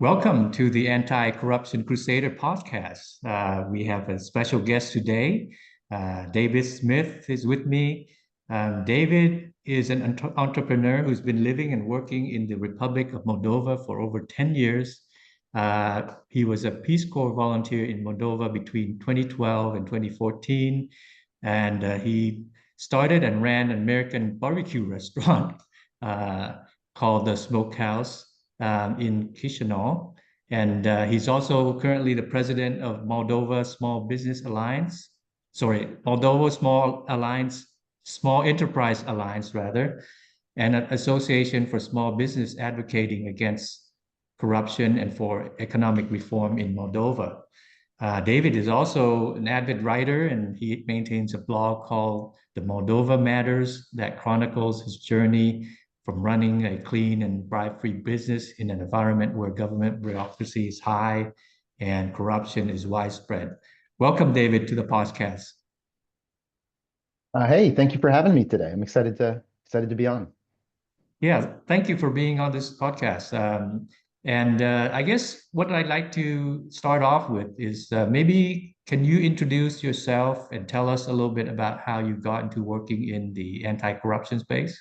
Welcome to the Anti-Corruption Crusader podcast. We have a special guest today. David Smith is with me. David is an entrepreneur who's been living and working in the Republic of Moldova for over 10 years. He was a Peace Corps volunteer in Moldova between 2012 and 2014, and he started and ran an American barbecue restaurant called the Smokehouse in Chisinau. And he's also currently the president of Moldova Small Business Alliance. Sorry, Moldova Small Enterprise Alliance, rather, and an association for small business advocating against corruption and for economic reform in Moldova. David is also an avid writer, and he maintains a blog called The Moldova Matters that chronicles his journey from running a clean and bribe-free business in an environment where government bureaucracy is high and corruption is widespread. Welcome, David, to the podcast. Hey, thank you for having me today. I'm excited to be on. Yeah, thank you for being on this podcast. I guess what I'd like to start off with is maybe can you introduce yourself and tell us a little bit about how you got into working in the anti-corruption space?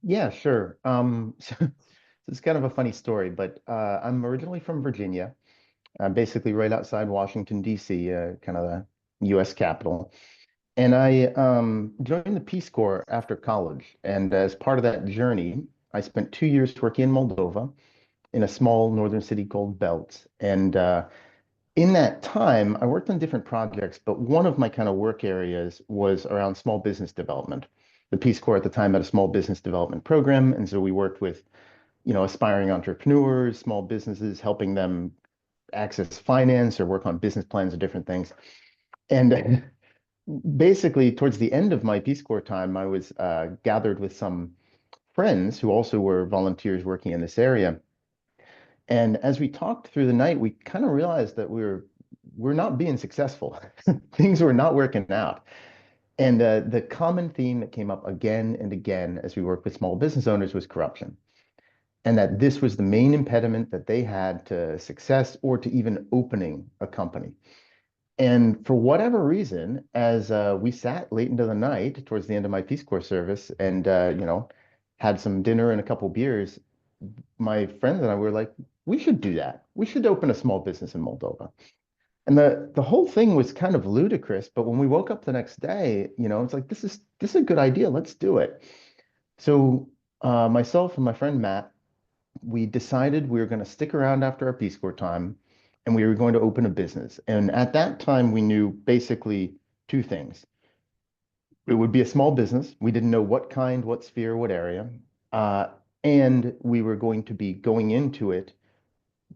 Yeah, sure. So it's kind of a funny story, but I'm originally from Virginia, basically right outside Washington, D.C., kind of the U.S. capital. And I joined the Peace Corps after college. And as part of that journey, I spent 2 years working in Moldova in a small northern city called Belt. And in that time, I worked on different projects, but one of my kind of work areas was around small business development. The Peace Corps at the time had a small business development program, and so we worked with, aspiring entrepreneurs, small businesses, helping them access finance or work on business plans or different things. And basically, towards the end of my Peace Corps time, I was gathered with some friends who also were volunteers working in this area. And as we talked through the night, we kind of realized that we're not being successful. Things were not working out. And the common theme that came up again and again as we worked with small business owners was corruption. And that this was the main impediment that they had to success or to even opening a company. And for whatever reason, as we sat late into the night towards the end of my Peace Corps service and, had some dinner and a couple beers, my friends and I were like, we should do that. We should open a small business in Moldova. And the whole thing was kind of ludicrous, but when we woke up the next day, it's like this is a good idea. Let's do it. So myself and my friend Matt, we decided we were going to stick around after our Peace Corps time, and we were going to open a business. And at that time, we knew basically two things. It would be a small business. We didn't know what kind, what sphere, what area. And we were going to be going into it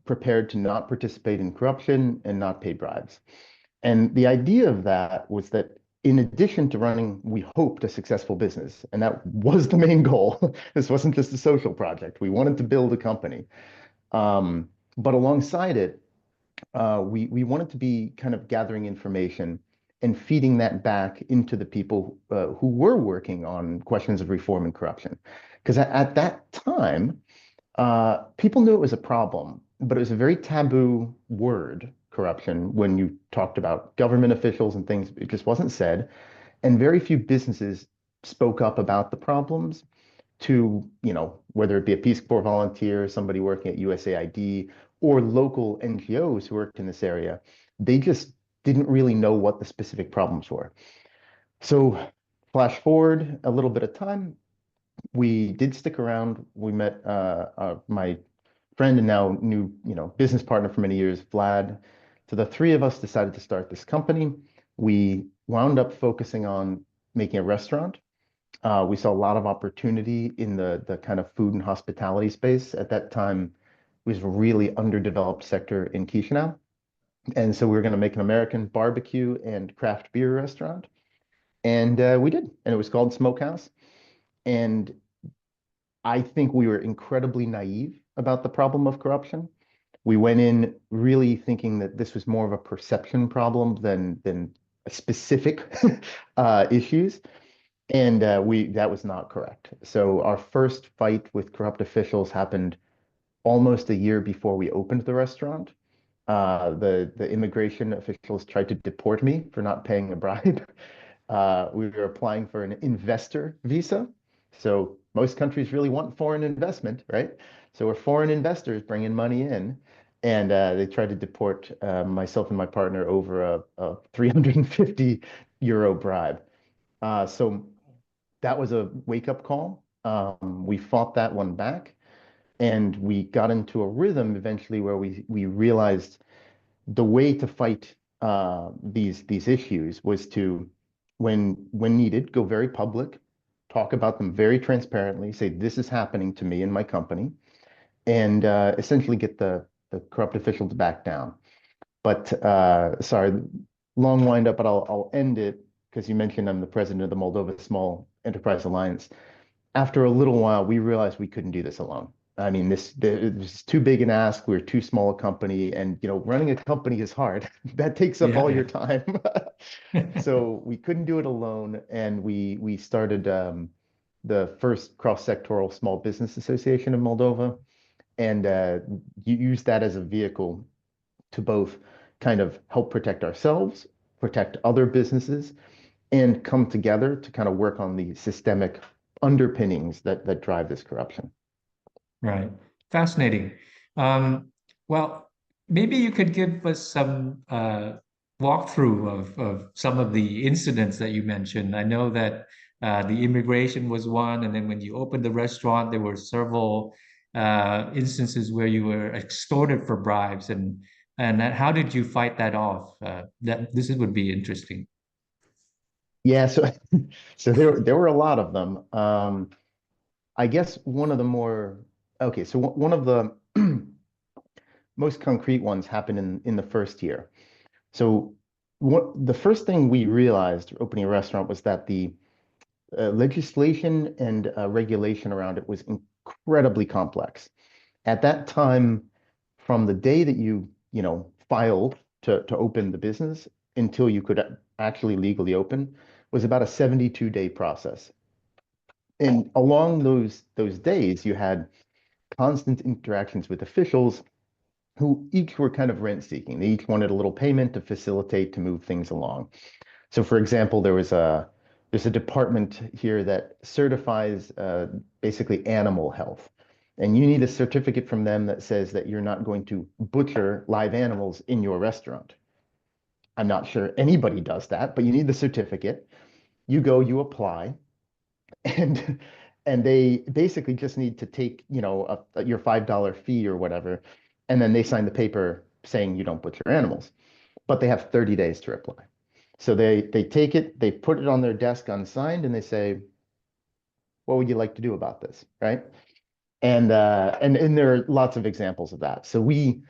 prepared to not participate in corruption and not pay bribes. And the idea of that was that in addition to running, we hoped a successful business, and that was the main goal. This wasn't just a social project. We wanted to build a company. But alongside it, we wanted to be kind of gathering information and feeding that back into the people who were working on questions of reform and corruption. Because at that time, people knew it was a problem, but it was a very taboo word, corruption, when you talked about government officials and things. It just wasn't said. And very few businesses spoke up about the problems to, whether it be a Peace Corps volunteer, somebody working at USAID, or local NGOs who worked in this area. They just didn't really know what the specific problems were. So flash forward a little bit of time, we did stick around. We met my friend and now new, business partner for many years, Vlad. So the three of us decided to start this company. We wound up focusing on making a restaurant. We saw a lot of opportunity in the kind of food and hospitality space. At that time, it was a really underdeveloped sector in Chisinau. And so we were going to make an American barbecue and craft beer restaurant. And we did. And it was called Smokehouse. And I think we were incredibly naive about the problem of corruption. We went in really thinking that this was more of a perception problem than specific issues. And that was not correct. So our first fight with corrupt officials happened almost a year before we opened the restaurant. The immigration officials tried to deport me for not paying a bribe. We were applying for an investor visa. So most countries really want foreign investment, right? So we're foreign investors bringing money in, and they tried to deport myself and my partner over a 350 euro bribe. So that was a wake-up call. We fought that one back, and we got into a rhythm eventually where we realized the way to fight these issues was to, when needed, go very public, talk about them very transparently, say this is happening to me and my company, and essentially get the corrupt official to back down. But sorry, long wind up, but I'll end it because you mentioned I'm the president of the Moldova Small Enterprise Alliance. After a little while, we realized we couldn't do this alone. I mean, this is too big an ask. We're too small a company, and running a company is hard. That takes up Yeah, all your yeah. time. So we couldn't do it alone, and we started the first cross-sectoral small business association of Moldova, and you use that as a vehicle to both kind of help protect ourselves, protect other businesses, and come together to kind of work on the systemic underpinnings that drive this corruption. Right. Fascinating. Well, maybe you could give us some walkthrough of some of the incidents that you mentioned. I know that the immigration was one, and then when you opened the restaurant, there were several instances where you were extorted for bribes, and how did you fight that off? That this would be interesting. Yeah, so so there were a lot of them. I guess one of the more okay, so one of the most concrete ones happened in the first year. So what the first thing we realized opening a restaurant was that the legislation and regulation around it was incredibly complex. At that time, from the day that you filed to open the business until you could actually legally open was about a 72-day process. And along those days, you had constant interactions with officials who each were kind of rent seeking. They each wanted a little payment to facilitate to move things along. So, for example, there's a department here that certifies basically animal health. And you need a certificate from them that says that you're not going to butcher live animals in your restaurant. I'm not sure anybody does that, but you need the certificate. You go, you apply, and and they basically just need to take, your $5 fee or whatever, and then they sign the paper saying you don't butcher animals. But they have 30 days to reply. So they take it, they put it on their desk unsigned, and they say, "What would you like to do about this?" Right? And there are lots of examples of that. So we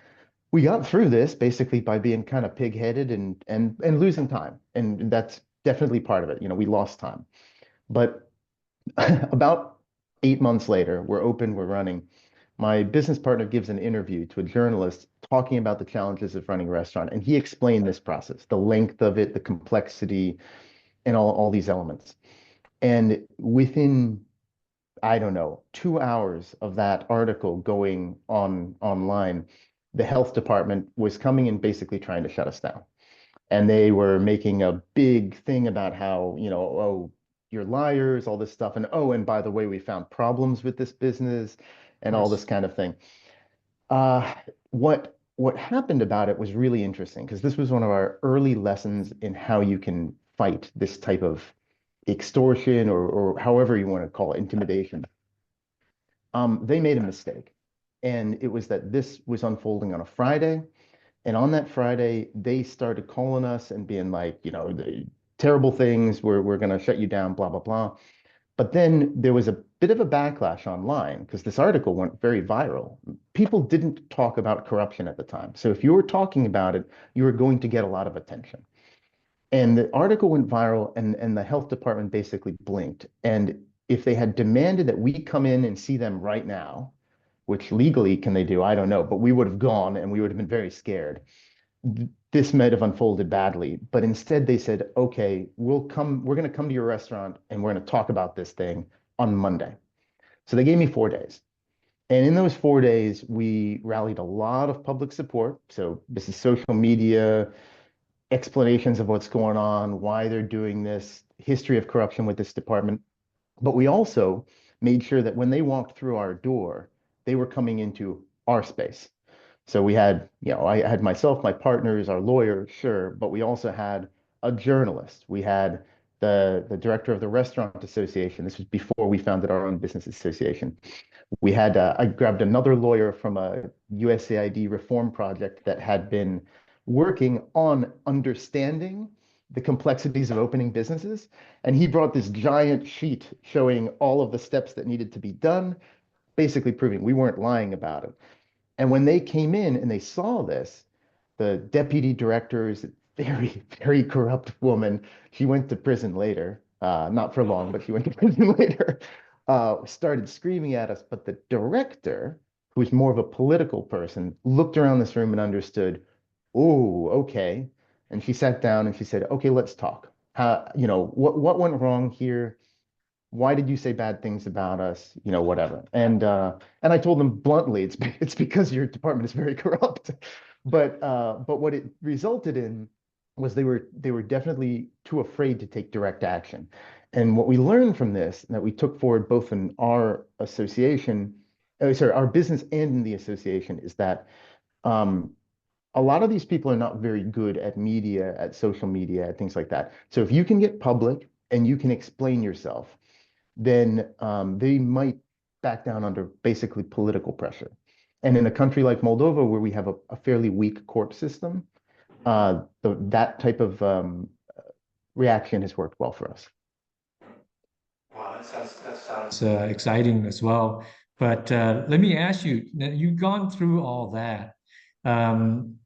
got through this basically by being kind of pig-headed and losing time, and that's definitely part of it. We lost time, but about 8 months later, we're open, we're running. My business partner gives an interview to a journalist talking about the challenges of running a restaurant, and he explained this process, the length of it, the complexity, and all these elements. And within, I don't know, 2 hours of that article going on online, the health department was coming and basically trying to shut us down. And they were making a big thing about how, oh, you're liars, all this stuff. And oh, and by the way, we found problems with this business Of and all course. this kind of thing. Uh, what happened about it was really interesting because this was one of our early lessons in how you can fight this type of extortion or however you want to call it, intimidation. They made a mistake. And it was that this was unfolding on a Friday. And on that Friday, they started calling us and being like, the terrible things, we're going to shut you down, blah, blah, blah. But then there was a bit of a backlash online because this article went very viral. People didn't talk about corruption at the time. So if you were talking about it, you were going to get a lot of attention. And the article went viral, and the health department basically blinked. And if they had demanded that we come in and see them right now, which legally can they do? I don't know, but we would have gone and we would have been very scared. This might have unfolded badly, but instead they said, okay, we're going to come to your restaurant and we're going to talk about this thing on Monday. So they gave me 4 days. And in those 4 days, we rallied a lot of public support. So this is social media, explanations of what's going on, why they're doing this, history of corruption with this department. But we also made sure that when they walked through our door, they were coming into our space. So we had, I had myself, my partners, our lawyer, sure, but we also had a journalist. We had the director of the Restaurant Association. This was before we founded our own business association. We had, I grabbed another lawyer from a USAID reform project that had been working on understanding the complexities of opening businesses. And he brought this giant sheet showing all of the steps that needed to be done, basically proving we weren't lying about it. And when they came in and they saw this, the deputy director is a very, very corrupt woman. She went to prison later, not for long, but she went to prison later, started screaming at us. But the director, who was more of a political person, looked around this room and understood, oh, okay. And she sat down and she said, okay, let's talk. What went wrong here? Why did you say bad things about us? Whatever. And I told them bluntly, it's because your department is very corrupt. But what it resulted in was they were definitely too afraid to take direct action. And what we learned from this, that we took forward both in our association, sorry, our business and in the association, is that um, a lot of these people are not very good at media, at social media, at things like that. So if you can get public and you can explain yourself, then they might back down under basically political pressure. And in a country like Moldova, where we have a fairly weak court system, that type of reaction has worked well for us. Wow, that sounds exciting as well. But let me ask you, now you've gone through all that.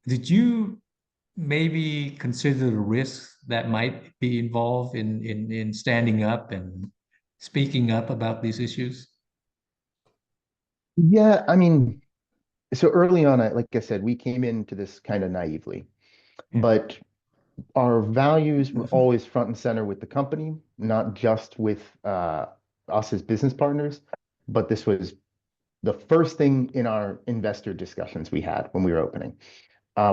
Did you maybe consider the risks that might be involved in standing up and speaking up about these issues? Yeah, I mean, so early on, like I said, we came into this kind of naively, Yeah. but our values were always front and center with the company, not just with us as business partners, but this was the first thing in our investor discussions we had when we were opening.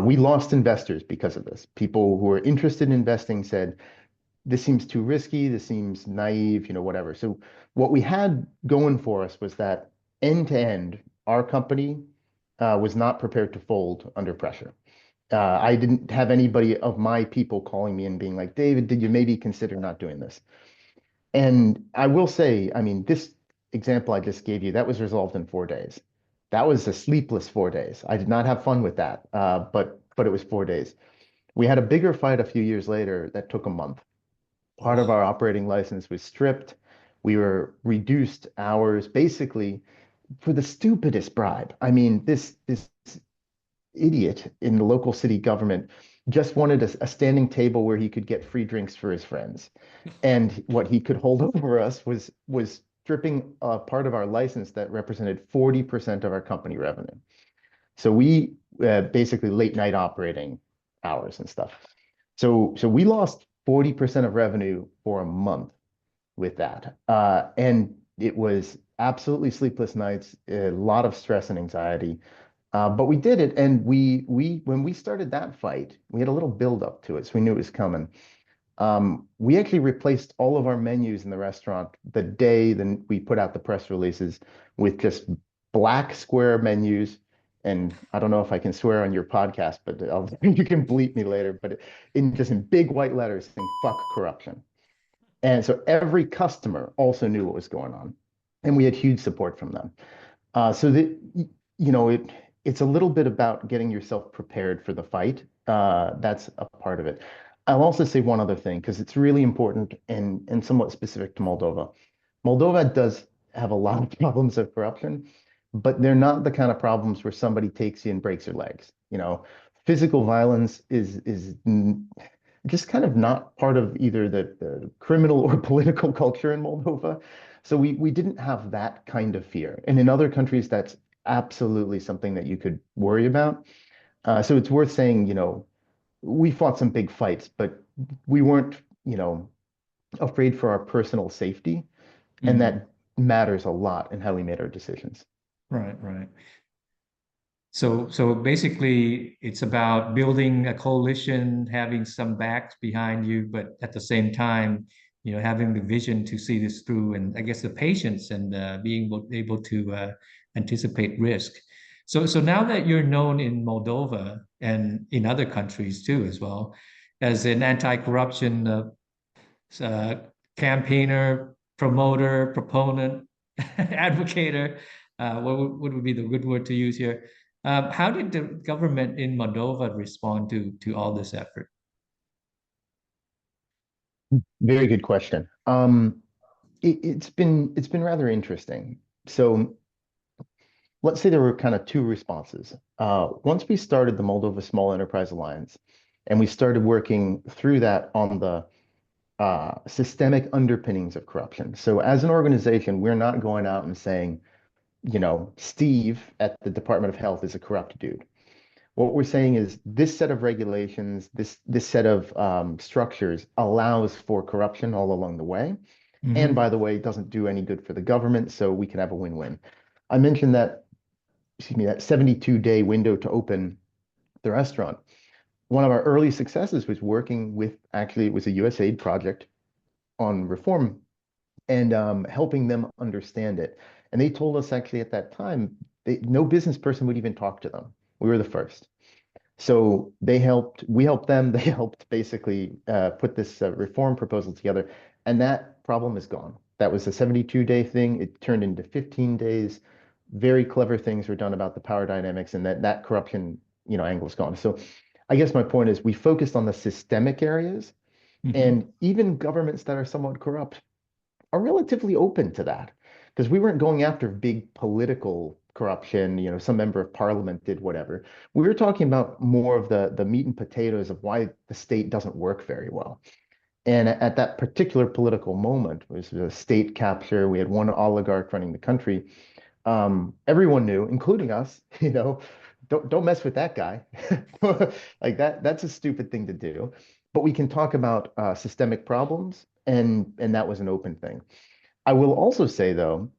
We lost investors because of this. People who were interested in investing said, this seems too risky, this seems naive, whatever. So what we had going for us was that end to end, our company was not prepared to fold under pressure. I didn't have anybody of my people calling me and being like, David, did you maybe consider not doing this? And I will say, I mean, this example I just gave you, that was resolved in 4 days. That was a sleepless 4 days. I did not have fun with that, but it was 4 days. We had a bigger fight a few years later that took a month. Part of our operating license was stripped. We were reduced hours, basically for the stupidest bribe. I mean, this idiot in the local city government just wanted a standing table where he could get free drinks for his friends. And what he could hold over us was stripping a part of our license that represented 40% of our company revenue. So we basically late night operating hours and stuff. So we lost 40% of revenue for a month with that. And it was absolutely sleepless nights, a lot of stress and anxiety. But we did it, and we when we started that fight, we had a little build up to it, so we knew it was coming. We actually replaced all of our menus in the restaurant the day then we put out the press releases with just black square menus. And I don't know if I can swear on your podcast, but you can bleep me later. But in big white letters, saying "fuck corruption." And so every customer also knew what was going on, and we had huge support from them. So that it's a little bit about getting yourself prepared for the fight. That's a part of it. I'll also say one other thing because it's really important and somewhat specific to Moldova. Moldova does have a lot of problems of corruption, but they're not the kind of problems where somebody takes you and breaks your legs. Physical violence is just kind of not part of either the criminal or political culture in Moldova. So we didn't have that kind of fear. And in other countries, that's absolutely something that you could worry about. So it's worth saying, we fought some big fights, but we weren't, afraid for our personal safety. And Mhm. that matters a lot in how we made our decisions. Right, right. So basically, it's about building a coalition, having some backs behind you, but at the same time, having the vision to see this through, and I guess the patience and being able to anticipate risk. So now that you're known in Moldova and in other countries too, as well, as an anti-corruption uh, campaigner, promoter, proponent, advocator. What would be the good word to use here? How did the government in Moldova respond to all this effort? Very good question. It's been rather interesting. So let's say there were kind of two responses. Once we started the Moldova Small Enterprise Alliance, and we started working through that on the systemic underpinnings of corruption. So as an organization, we're not going out and saying, Steve at the Department of Health is a corrupt dude. What we're saying is this set of regulations, this set of structures allows for corruption all along the way. And Hmm. by the way, it doesn't do any good for the government, so we can have a win-win. I mentioned that, excuse me, that 72-day window to open the restaurant. One of our early successes was working with, actually, it was a USAID project on reform and helping them understand it. And they told us actually at that time, no business person would even talk to them. We were the first. So we helped them, they helped basically put this reform proposal together, and that problem is gone. That was a 72-day thing. It turned into 15 days. Very clever things were done about the power dynamics, and that corruption, angle is gone. So I guess my point is we focused on the systemic areas, Hmm. and even governments that are somewhat corrupt are relatively open to that because we weren't going after big political corruption, some member of parliament did whatever. We were talking about more of the meat and potatoes of why the state doesn't work very well. And at that particular political moment was a state capture. We had one oligarch running the country. Everyone knew, including us, don't mess with that guy. Like that's a stupid thing to do. But we can talk about systemic problems, and that was an open thing. I will also say, though,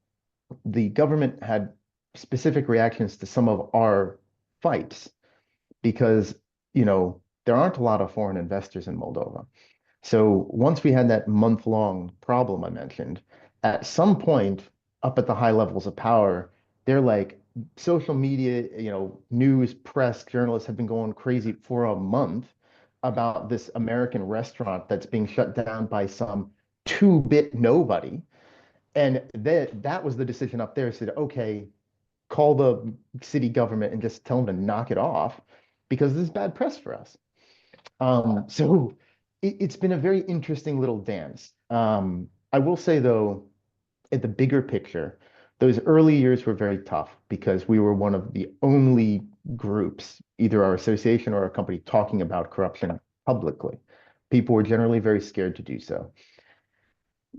the government had specific reactions to some of our fights because, there aren't a lot of foreign investors in Moldova. So once we had that month-long problem I mentioned, at some point up at the high levels of power, they're like, social media, news, press, journalists have been going crazy for a month about this American restaurant that's being shut down by some two-bit nobody. And that was the decision up there. Said, okay, call the city government and just tell them to knock it off because this is bad press for us. So it's been a very interesting little dance. I will say though, at the bigger picture, those early years were very tough because we were one of the only groups, either our association or our company, talking about corruption publicly. People were generally very scared to do so.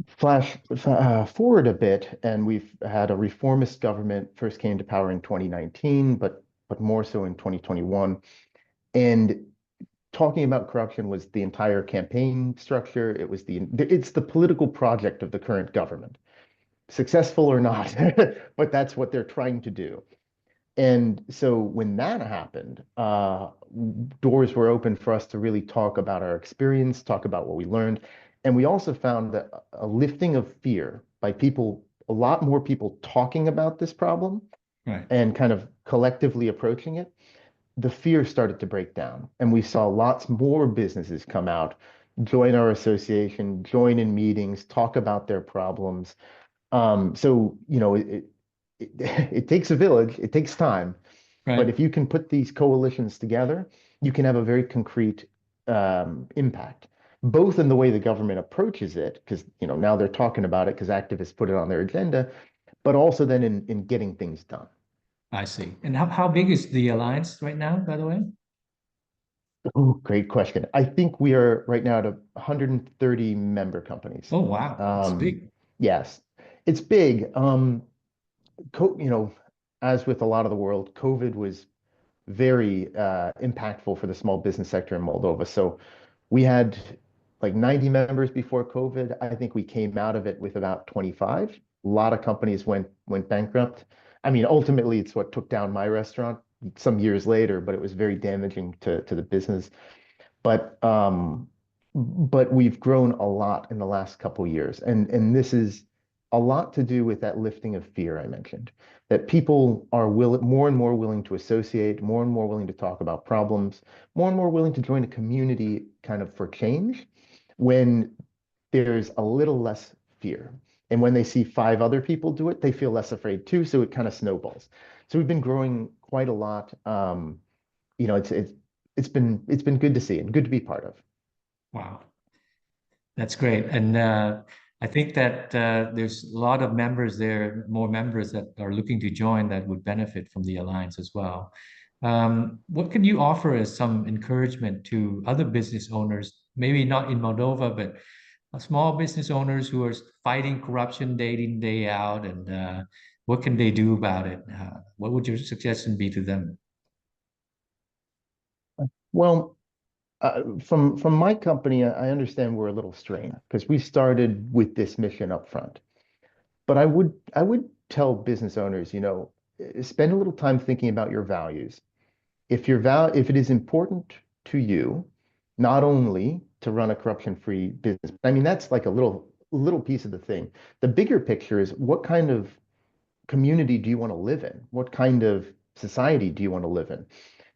Flash forward a bit, and we've had a reformist government first came to power in 2019, but more so in 2021. And talking about corruption was the entire campaign structure. It's the political project of the current government, successful or not, but that's what they're trying to do. And so when that happened, doors were open for us to really talk about our experience, talk about what we learned. And we also found that a lifting of fear by people, a lot more people talking about this problem Right. and kind of collectively approaching it, the fear started to break down. And we saw lots more businesses come out, join our association, join in meetings, talk about their problems. So, it takes a village, it takes time, but Right. if you can put these coalitions together, you can have a very concrete impact, both in the way the government approaches it, because now they're talking about it because activists put it on their agenda, but also then in getting things done. I see. And how big is the alliance right now, by the way? Oh, great question. I think we are right now at 130 member companies. Oh, wow. It's Um, big. yes, it's big. Co as with a lot of the world, COVID was very impactful for the small business sector in Moldova. So we had like 90 members before COVID. I think we came out of it with about 25. A lot of companies went bankrupt. I mean, ultimately, it's what took down my restaurant some years later, but it was very damaging to the business. But but we've grown a lot in the last couple years, and this is a lot to do with that lifting of fear I mentioned. That people are more and more willing to associate, more and more willing to talk about problems, more and more willing to join a community kind of for change when there's a little less fear. And when they see five other people do it, they feel less afraid too. So it kind of snowballs. So we've been growing quite a lot. You know, it's been good to see and good to be part of. Wow, that's great. And I think that there's a lot of members there, more members that are looking to join that would benefit from the alliance as well. What can you offer as some encouragement to other business owners, maybe not in Moldova, but small business owners who are fighting corruption day in, day out, and what can they do about it? What would your suggestion be to them? Well, from my company, I understand we're a little strained because we started with this mission up front. But I would tell business owners, you know, spend a little time thinking about your values. If it is important to you, not only to run a corruption-free business, I mean that's like a little piece of the thing. The bigger picture is what kind of community do you want to live in? What kind of society do you want to live in?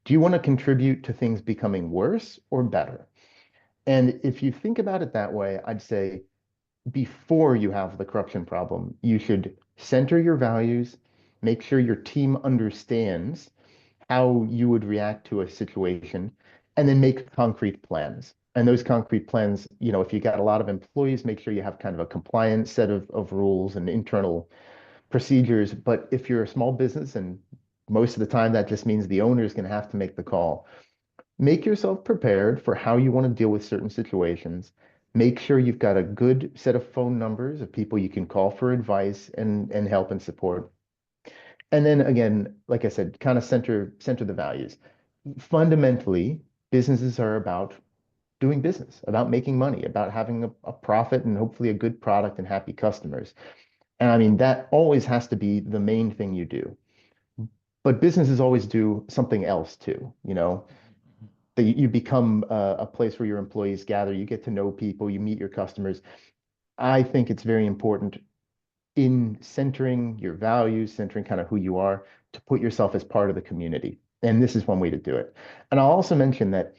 Do you want to contribute to things becoming worse or better? And if you think about it that way, I'd say before you have the corruption problem, you should center your values, make sure your team understands how you would react to a situation, and then make concrete plans. And those concrete plans, you know, if you got a lot of employees, make sure you have kind of a compliance set of rules and internal procedures. But if you're a small business, and most of the time that just means the owner is going to have to make the call, make yourself prepared for how you want to deal with certain situations. Make sure you've got a good set of phone numbers of people you can call for advice and help and support. And then again, like I said, kind of center the values. Fundamentally, businesses are about doing business, about making money, about having a profit and hopefully a good product and happy customers. And I mean, that always has to be the main thing you do. But businesses always do something else too, you know. That you become a place where your employees gather, you get to know people, you meet your customers. I think it's very important in centering your values, centering kind of who you are, to put yourself as part of the community. And this is one way to do it. And I'll also mention that,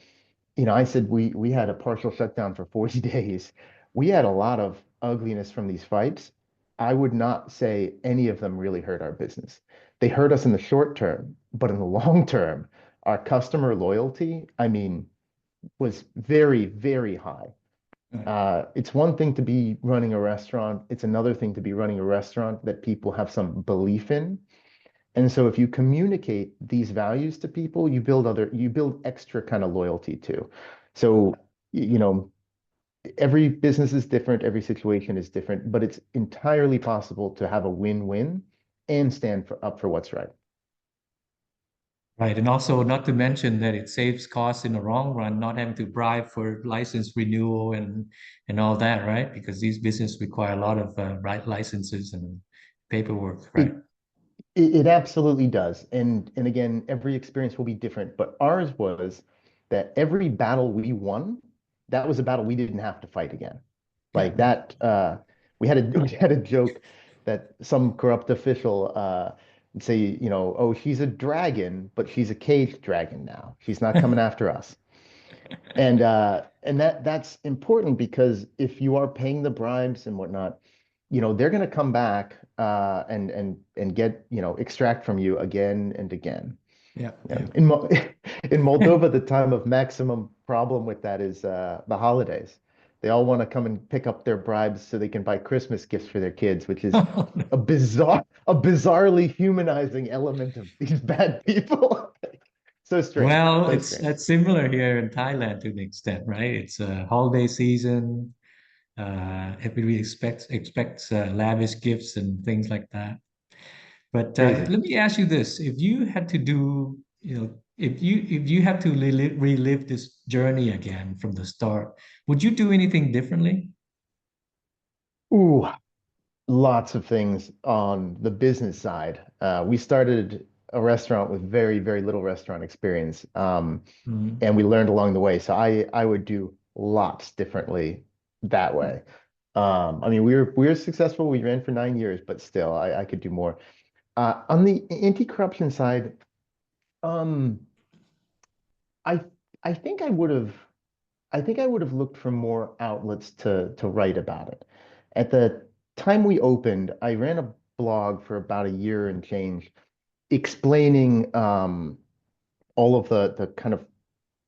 you know, I said we had a partial shutdown for 40 days. We had a lot of ugliness from these fights. I would not say any of them really hurt our business. They hurt us in the short term, but in the long term, our customer loyalty, I mean, was very, very high. Right. It's one thing to be running a restaurant. It's another thing to be running a restaurant that people have some belief in. And so if you communicate these values to people, you build extra kind of loyalty too. So, you know, every business is different, every situation is different, but it's entirely possible to have a win-win and up for what's right. Right. And also not to mention that it saves costs in the long run, not having to bribe for license renewal and all that, right? Because these businesses require a lot of right licenses and paperwork, right? It it absolutely does. And again, every experience will be different, but ours was that every battle we won, that was a battle we didn't have to fight again. Like that, we had a joke that some corrupt official would say, you know, oh, she's a dragon, but she's a caged dragon now. She's not coming after us. And that's important because if you are paying the bribes and whatnot, you know, they're going to come back and get, you know, extract from you again and again. Yeah, You yeah. know, in Moldova, the time of maximum problem with that is the holidays. They all want to come and pick up their bribes so they can buy Christmas gifts for their kids, which is a bizarrely humanizing element of these bad people. So strange, Well, so strange. it's similar here in Thailand to an extent, right? It's a holiday season. Everybody expects lavish gifts and things like that. But Crazy. let me ask you this: if you had to do, you know, if you had to relive this journey again from the start, would you do anything differently? Ooh, Lots of things on the business side. We started a restaurant with very, very little restaurant experience, Mhm. and we learned along the way. So I would do lots differently that way. I mean, we were successful. We ran for 9 years, but still, I could do more. On the anti-corruption side, um, I I think I would have looked for more outlets to write about it. At the time we opened, I ran a blog for about a year and change, explaining all of the kind of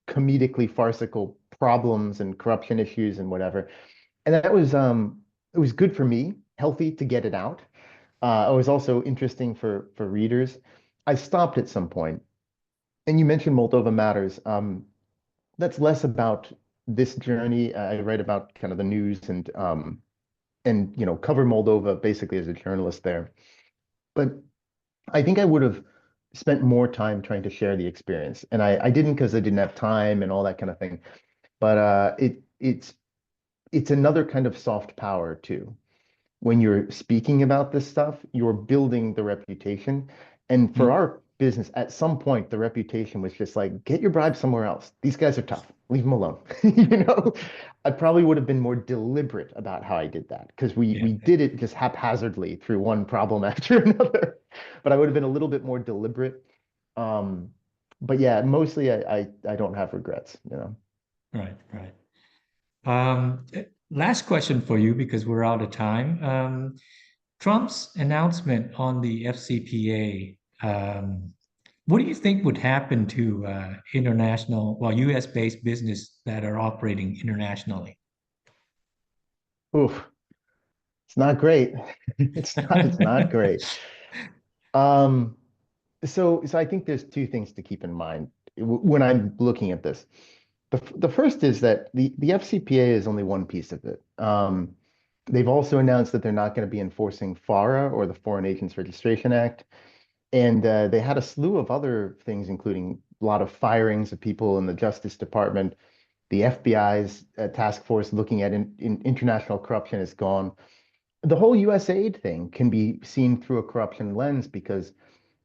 comedically farcical problems and corruption issues and whatever. And that was it was good for me, healthy to get it out. It was also interesting for readers. I stopped at some point, and you mentioned Moldova Matters. That's less about this journey. I write about kind of the news and cover Moldova basically as a journalist there. But I think I would have spent more time trying to share the experience, and I didn't because I didn't have time and all that kind of thing. But it's another kind of soft power too. When you're speaking about this stuff, you're building the reputation. And for Mhm. our business, at some point, the reputation was just like, get your bribe somewhere else. These guys are tough. Leave them alone. You know, I probably would have been more deliberate about how I did that because we Yeah. we did it just haphazardly through one problem after another. But I would have been a little bit more deliberate. Um, but yeah, mostly I don't have regrets, you know. Right, right. Last question for you because we're out of time. Trump's announcement on the FCPA, what do you think would happen to international, well, US-based business that are operating internationally? Oof, it's not great. It's not great. Um, so I think there's two things to keep in mind when I'm looking at this. The first is that the FCPA is only one piece of it. They've also announced that they're not going to be enforcing FARA or the Foreign Agents Registration Act, and they had a slew of other things, including a lot of firings of people in the Justice Department. The FBI's task force looking at in international corruption is gone. The whole US aid thing can be seen through a corruption lens because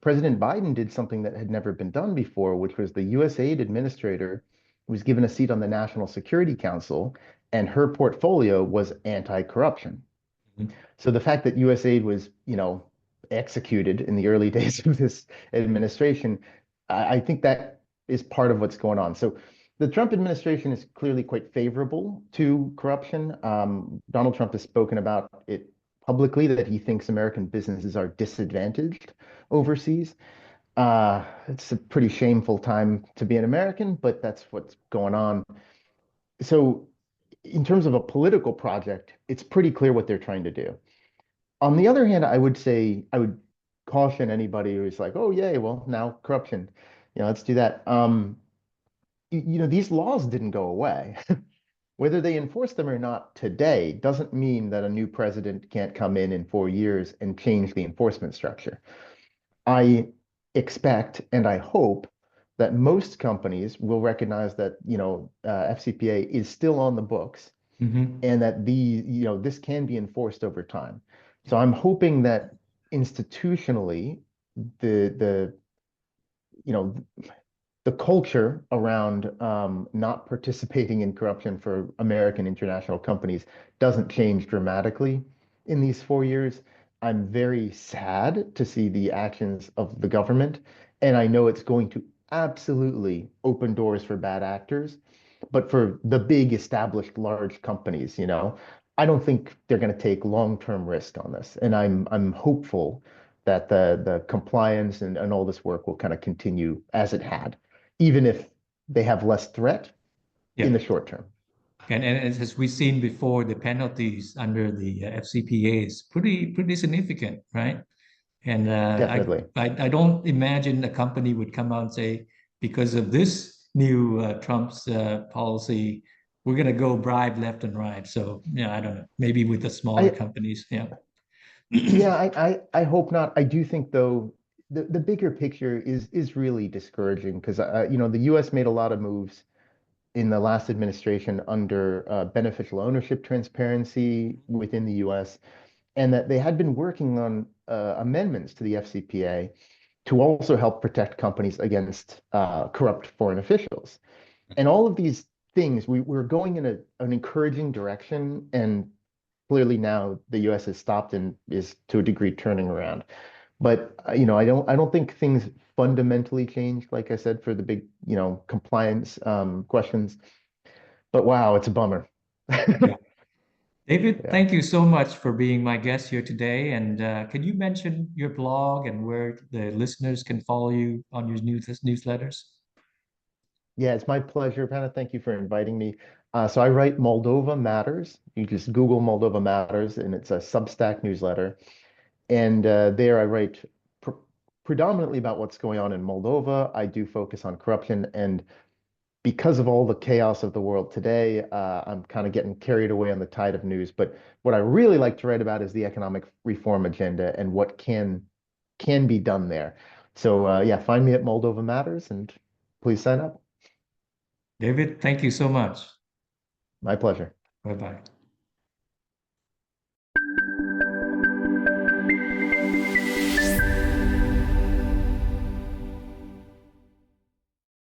President Biden did something that had never been done before, which was the US aid administrator was given a seat on the National Security Council, and her portfolio was anti-corruption. So the fact that USAID was, executed in the early days of this administration, I think that is part of what's going on. So the Trump administration is clearly quite favorable to corruption. Donald Trump has spoken about it publicly that he thinks American businesses are disadvantaged overseas. It's a pretty shameful time to be an American, but that's what's going on. So in terms of a political project, it's pretty clear what they're trying to do. On the other hand, I would say I would caution anybody who's like, "Oh, yay, well, now corruption. Let's do that." These laws didn't go away. Whether they enforce them or not today doesn't mean that a new president can't come in 4 years and change the enforcement structure. I expect and I hope that most companies will recognize that, FCPA is still on the books Hmm. and that this can be enforced over time. So I'm hoping that institutionally, the you know the culture around not participating in corruption for American international companies doesn't change dramatically in these 4 years. I'm very sad to see the actions of the government, and I know it's going to absolutely open doors for bad actors. But for the big established large companies, I don't think they're going to take long-term risk on this. And I'm hopeful that the compliance and all this work will kind of continue as it had even if they have less threat in the Yep. short term. And as we've seen before, the penalties under the FCPA is pretty significant, right? And Definitely. I don't imagine a company would come out and say, because of this new Trump's policy, we're going to go bribe left and right. So yeah, I don't know. Maybe with the smaller I companies, yeah. yeah, I hope not. I do think though the bigger picture is really discouraging because the US made a lot of moves in the last administration under beneficial ownership transparency within the US. and that they had been working on amendments to the FCPA to also help protect companies against corrupt foreign officials. And all of these things, we're going in an encouraging direction, and clearly now the U.S. has stopped and is to a degree turning around. But I don't think things fundamentally changed, like I said, for the big, compliance questions. But wow, it's a bummer. Yeah. David, Yeah. thank you so much for being my guest here today. And can you mention your blog and where the listeners can follow you on your newsletters? Yeah, it's my pleasure, Panna. Thank you for inviting me. So I write Moldova Matters. You just Google Moldova Matters, and it's a Substack newsletter. And there I write predominantly about what's going on in Moldova. I do focus on corruption, and because of all the chaos of the world today, I'm kind of getting carried away on the tide of news. But what I really like to write about is the economic reform agenda and what can be done there. So yeah, find me at Moldova Matters, and please sign up. David, thank you so much. My pleasure. Bye bye.